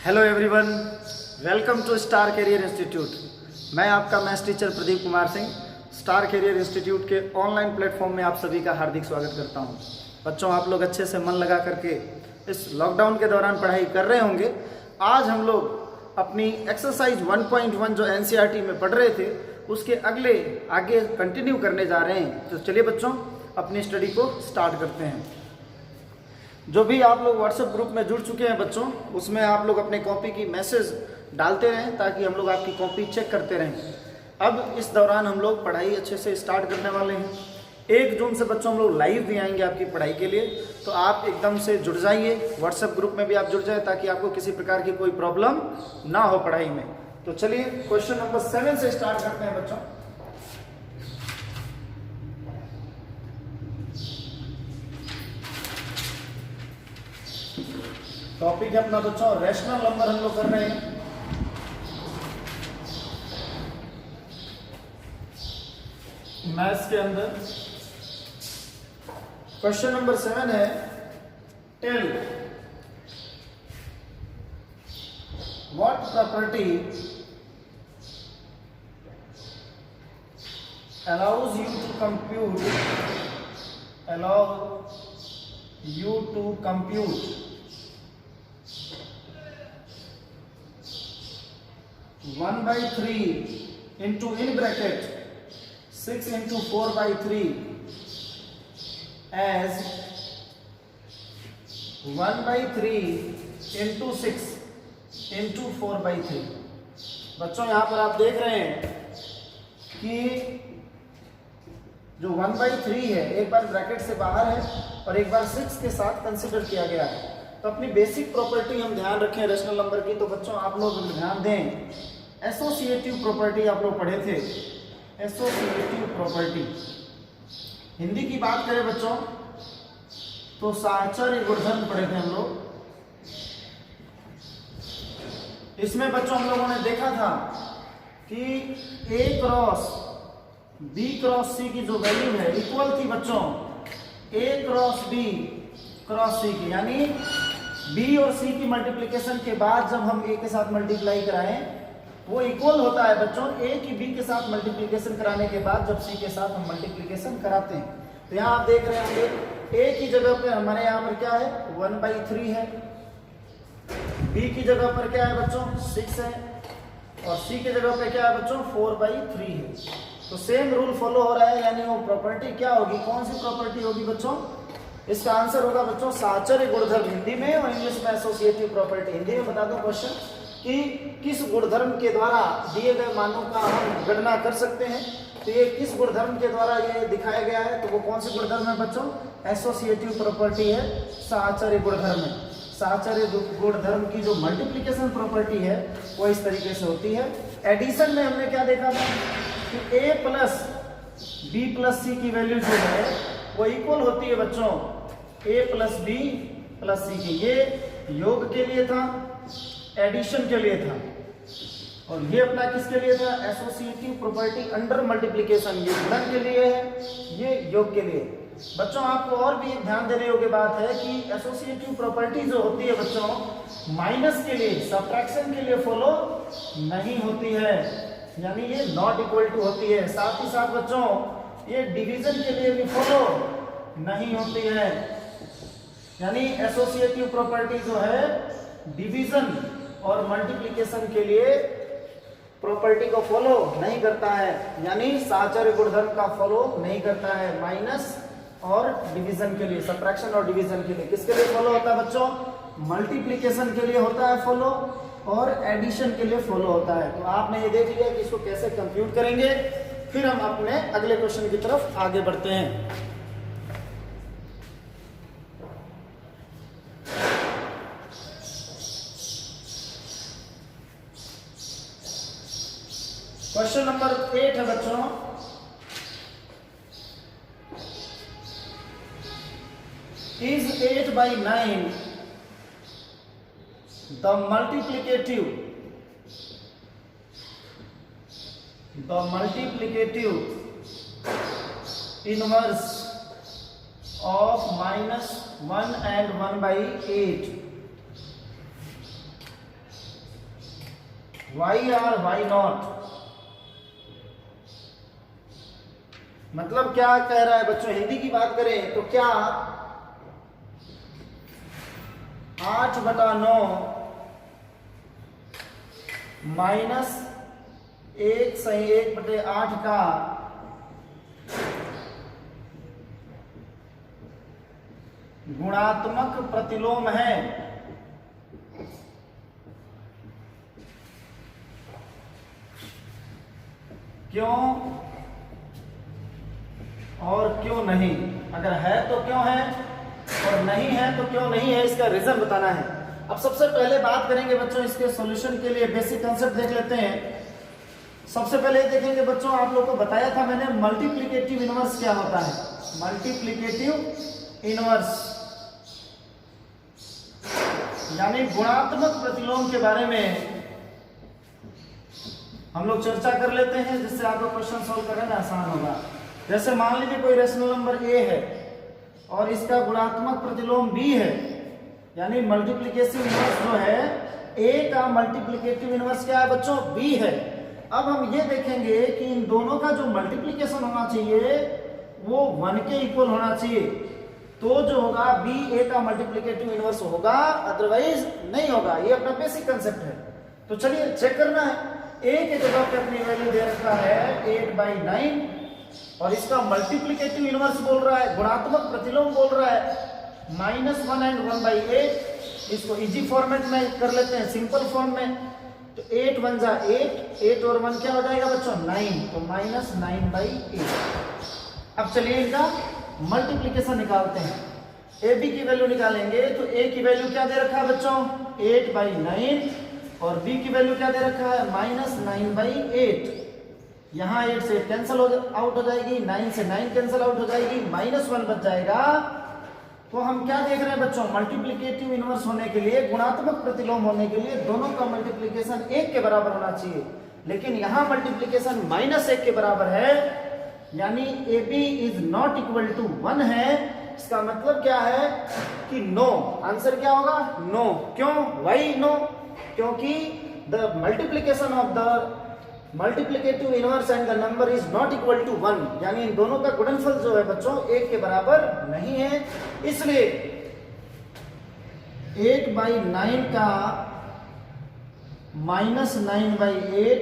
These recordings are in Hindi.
Hello everyone, welcome to star career institute. मैं आपका maths teacher Pradeep Kumar Singh star career institute के ऑनलाइन प्लेटफॉर्म में आप सभी का हार्दिक स्वागत करता हूं। बच्चों, आप लोग अच्छे से मन लगा करके इस लॉकडाउन के दौरान पढ़ाई कर रहे होंगे। आज हम लोग अपनी एक्सरसाइज 1.1 जो एनसीईआरटी में पढ़ रहे थे उसके आगे कंटिन्यू करने जा रहे हैं। तो चलिए बच्चों, अपनी स्टडी को स्टार्ट करते हैं। जो भी आप लोग व्हाट्सएप ग्रुप में जुड़ चुके हैं बच्चों, उसमें आप लोग अपने कॉपी की मैसेज डालते रहें ताकि हम लोग आपकी कॉपी चेक करते रहें। अब इस दौरान हम लोग पढ़ाई अच्छे से स्टार्ट करने वाले हैं। 1 जून से बच्चों हम लोग लाइव भी आएंगे आपकी पढ़ाई के लिए, तो आप एकदम से जुड़ जाइए। व्हाट्सएप ग्रुप में भी आप जुड़ जाए ताकि आपको किसी प्रकार की कोई प्रॉब्लम ना हो पढ़ाई में। तो चलिए क्वेश्चन नंबर 7 से स्टार्ट करते हैं बच्चों। टॉपिक है अपना बच्चों रैशनल नंबर हम लोग कर रहे हैं। मैथ्स के अंदर क्वेश्चन नंबर 7 है, tell what property allows you to compute 1/3 into in bracket 6 into 4/3 as 1/3 into 6 into 4/3। बच्चों, यहां पर आप देख रहे हैं कि जो 1/3 है एक बार ब्रैकेट से बाहर है और एक बार 6 के साथ कंसिडर किया गया है। तो अपनी बेसिक प्रॉपर्टी हम ध्यान रखें रैशनल नंबर की। तो बच्चों आप लोग ध्यान दें, एसोसिएटिव प्रॉपर्टी आप लोग पढ़े थे। एसोसिएटिव प्रॉपर्टी हिंदी की बात करें बच्चों तो साहचर्य गुणधर्म पढ़े थे हम लोग। इसमें बच्चों हम लोगों ने देखा था कि A cross B cross C की जो वैल्यू है इक्वल थी बच्चों A cross B cross C की, यानी B और C की मल्टीप्लिकेशन के बाद जब हम A के साथ मल्टीप्लाई कराएं वो इक्वल होता है बच्चों A की B के साथ मल्टीप्लिकेशन कराने के बाद जब C के साथ हम मल्टीप्लिकेशन कराते हैं। तो यहाँ आप देख रहे होंगे A की जगह पे हमारे यहाँ पर क्या है 1/3 है, B की जगह पर क्या है बच्चों 6 है और C की जगह पे क्या है बच्चों 4/3 है। तो सेम रूल फॉलो हो रहा है, यानी वो प्रॉपर्टी क्या होगी, कौन सी प्रॉपर्टी होगी बच्चों? इसका आंसर होगा बच्चों साहचर्य गुणधर्म हिंदी में, और इंग्लिश में एसोसिएटिव प्रॉपर्टी। हिंदी में बता दो क्वेश्चन कि किस गुणधर्म के द्वारा दिए गए मानों का हम गणना कर सकते हैं। तो ये किस गुणधर्म के द्वारा ये दिखाया गया है, तो वो कौन सी गुणधर्म है बच्चों? एसोसिएटिव प्रॉपर्टी है, साहचर्य गुणधर्म है। साहचर्य गुणधर्म की जो मल्टीप्लिकेशन प्रॉपर्टी है वो इस तरीके से होती है। एडिशन में हमने क्या देखा था कि A plus B plus C की वैल्यू जो है वो इक्वल होती है बच्चों A plus B plus C की। ये योग के लिए था, एडिशन के लिए था, और ये अपना किसके लिए था? Associative property under multiplication. ये गुणन के लिए है, ये योग के लिए। बच्चों आपको और भी एक ध्यान देने योग्य बात है कि एसोसिएटिव प्रॉपर्टी जो होती है बच्चों माइनस के लिए, सब्ट्रैक्शन के लिए फॉलो नहीं होती है, यानी ये नॉट इक्वल टू होती है। साथ ही साथ बच्चों ये डिवीजन के लिए भी फॉलो नहीं होती है, यानी एसोसिएटिव प्रॉपर्टी जो है डिवीजन और मल्टीप्लिकेशन के लिए प्रॉपर्टी को फॉलो नहीं करता है, यानी साहचर्य गुणधर्म का फॉलो नहीं करता है। माइनस और डिवीजन के लिए, सब्ट्रैक्शन और डिवीजन के लिए किसके लिए फॉलो होता है बच्चों? मल्टीप्लिकेशन के लिए होता है फॉलो, और एडिशन के लिए फॉलो होता है। तो आपने ये देख लिया कि इसको कैसे कंप्यूट करेंगे। फिर हम अपने अगले क्वेश्चन की तरफ आगे बढ़ते हैं। क्वेश्चन नंबर 8 है बच्चों, is 8/9 the multiplicative inverse of -1 and 1/8 why are why not. मतलब क्या कह रहा है बच्चों, हिंदी की बात करें तो क्या 8/9 माइनस 1/8 का गुणात्मक प्रतिलोम है? क्यों और क्यों नहीं? अगर है तो क्यों है और नहीं है तो क्यों नहीं है, इसका रीजन बताना है। अब सबसे पहले बात करेंगे बच्चों इसके सॉल्यूशन के लिए बेसिक कंसेप्ट देख लेते हैं। सबसे पहले देखेंगे बच्चों, आप लोगों को बताया था मैंने मल्टीप्लिकेटिव इनवर्स क्या होता है। मल्टीप्लिकेटिव इनवर्स यानी गुणात्मक प्रतिलोम के बारे में हम लोग चर्चा कर लेते हैं, जिससे आपको क्वेश्चन सॉल्व करने में आसान होगा। जैसे मान लीजिए कोई रेशनल नंबर a है और इसका गुणात्मक प्रतिलोम b है, यानी मल्टीप्लिकेटिव इनवर्स जो है a का मल्टीप्लिकेटिव इनवर्स क्या है बच्चों, b है। अब हम ये देखेंगे कि इन दोनों का जो मल्टीप्लिकेशन होना चाहिए वो 1 के इक्वल होना चाहिए, तो जो होगा b a का मल्टीप्लिकेटिव इनवर्स होगा, अदरवाइज नहीं होगा। ये अपना बेसिक कंसेप्ट है। तो चलिए चेक करना है। a के जगह पे अपनी वैल्यू दे रखा है 8/9 और इसका मल्टीप्लिकेटिव इनवर्स बोल रहा है, गुणात्मक प्रतिलोम बोल रहा है -1 and 1/8। इसको इजी फॉर्मेट में कर लेते हैं, सिंपल फॉर्म में। तो 8 1 जा 8 और 1 क्या हो जाएगा बच्चों 9, तो -9/8। अब चलिए इनका मल्टीप्लिकेशन निकालते हैं। ए बी की वैल्यू निकालेंगे तो ए की वैल्यू क्या दे रखा है बच्चों 8/9 और बी की वैल्यू क्या दे रखा है -9/8। यहाँ 8 से कैंसिल आउट हो जाएगी, 9 से 9 कैंसिल आउट हो जाएगी, -1 बच जाएगा। तो हम क्या देख रहे हैं बच्चों, मल्टीप्लिकेटिव इनवर्स होने के लिए, गुणात्मक प्रतिलोम होने के लिए दोनों का मल्टीप्लिकेशन 1 के बराबर होना चाहिए, लेकिन यहाँ मल्टीप्लिकेशन -1 के बराबर है, यानी A B is not equal to 1 है। इसका मतलब क्या है कि नो, आंसर क्या होगा नो। क्यों, वाई नो? क्योंकि the multiplication of the multiplicative inverse and the number is not equal to 1, यानी इन दोनों का गुणनफल जो है बच्चों 1 के बराबर नहीं है। इसलिए 8/9 का -9/8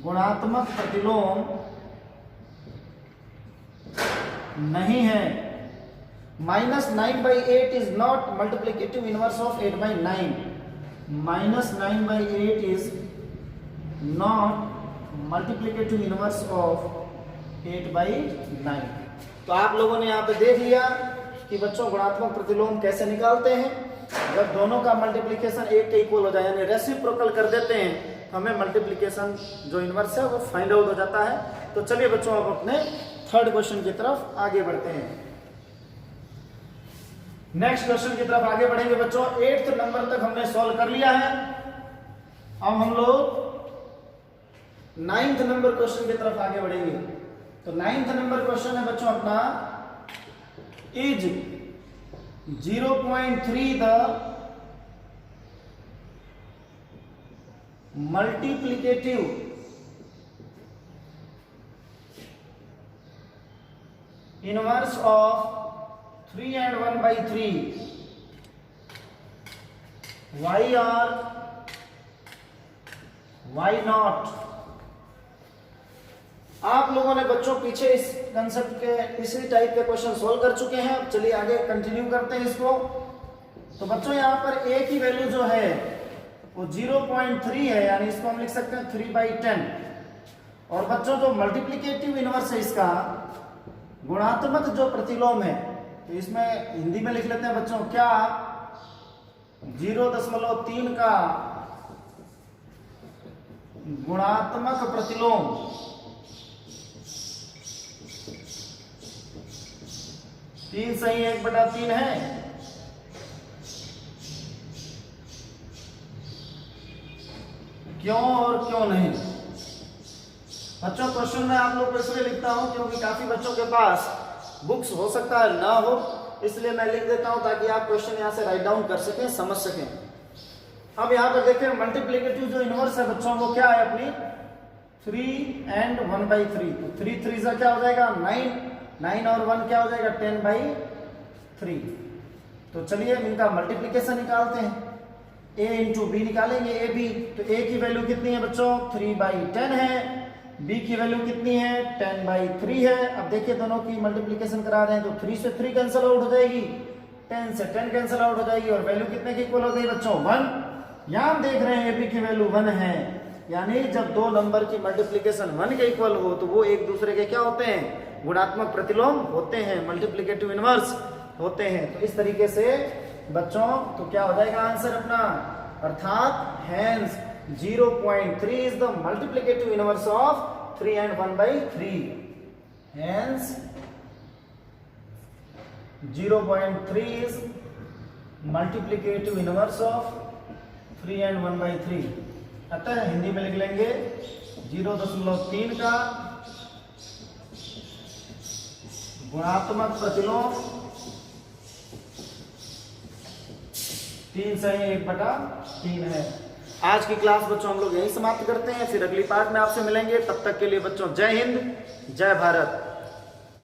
गुणात्मक प्रतिलोम नहीं है। -9/8 is not multiplicative inverse of 8/9. -9/8 is not multiplicative inverse of 8/9। तो आप लोगों ने यहाँ पे देख लिया कि बच्चों गुणात्मक प्रतिलोम कैसे निकालते हैं। जब दोनों का मल्टीप्लिकेशन 1 के इक्वल हो जाए, यानी रेसिप्रोकल कर देते हैं, तो हमें मल्टीप्लिकेशन जो इनवर्स है वो फाइंड आउट हो जाता है। तो चलिए बच्चों अब अपने थर्ड क्वेश्चन की तरफ आगे बढ़ते हैं। नेक्स्ट क्वेश्चन की तरफ आगे बढ़ेंगे बच्चों। 8th नंबर तक हमने सॉल्व कर लिया है। अब हम लोग 9th नंबर क्वेश्चन की तरफ आगे बढ़ेंगे। तो 9th नंबर क्वेश्चन है बच्चों अपना, is 0.3 the multiplicative inverse of 3 and 1/3 y or y not। आप लोगों ने बच्चों पीछे इस कंसेप्ट के इसी टाइप के क्वेश्चन सोल्व कर चुके हैं। अब चलिए आगे कंटिन्यू करते हैं इसको। तो बच्चों यहाँ पर a की वैल्यू जो है वो 0.3 है, यानी इसको हम लिख सकते हैं 3/10। और बच्चों जो मल्टीप्लिकेटिव इनवर्स है, इसका गुणात्मक जो प्रतिलोम है, तो इसमें हिंदी में लिख लेते हैं बच्चों क्या, 0.3 का गुणात्मक प्रतिलोम 3 सही 1/3 है। क्यों और क्यों नहीं बच्चों, क्वेश्चन में आप लोग को इसलिए लिखता हूं क्योंकि काफी बच्चों के पास बुक्स हो सकता है ना हो, इसलिए मैं लिख देता हूं ताकि आप क्वेश्चन यहां से राइट डाउन कर सकें, समझ सकें। अब यहाँ पर देखें मल्टीप्लिकेटिव जो इनवर्स है बच्चों वो क्या है अपनी 3 and 1/3, तो 3 3 से क्या हो जाएगा 9, 9 और 1 क्या हो जाएगा 10/3। तो चलिए इनका मल्टीप्लिकेशन निकालते हैं, a इंटू बी निकालेंगे ए बी, तो a की वैल्यू कितनी है बच्चों 3/10 है, b की वैल्यू कितनी है 10/3 है। अब देखिए दोनों की मल्टीप्लिकेशन करा रहे हैं तो 3 से 3 कैंसिल आउट हो जाएगी, 10 से 10 कैंसिल आउट हो जाएगी और वैल्यू कितने की इक्वल हो गई बच्चों 1। यहाँ हम देख रहे हैं ए बी की वैल्यू 1 है, यानी जब दो नंबर की मल्टीप्लिकेशन 1 के इक्वल हो तो वो एक दूसरे के क्या होते हैं गुणात्मक प्रतिलोम होते हैं, मल्टीप्लिकेटिव इनवर्स होते हैं। तो इस तरीके से बच्चों तो क्या हो जाएगा आंसर अपना, अर्थात hence 0.3 is the multiplicative inverse of 3 and 1/3। Hence 0.3 is multiplicative inverse of 3 and 1/3। अतः हिंदी में लिख लेंगे 0.3 का गुणात्मक प्रतिलोम 3 से 1/3 है। आज की क्लास बच्चों हम लोग यही समाप्त करते हैं, फिर अगली पार्ट में आपसे मिलेंगे। तब तक के लिए बच्चों जय हिंद, जय भारत।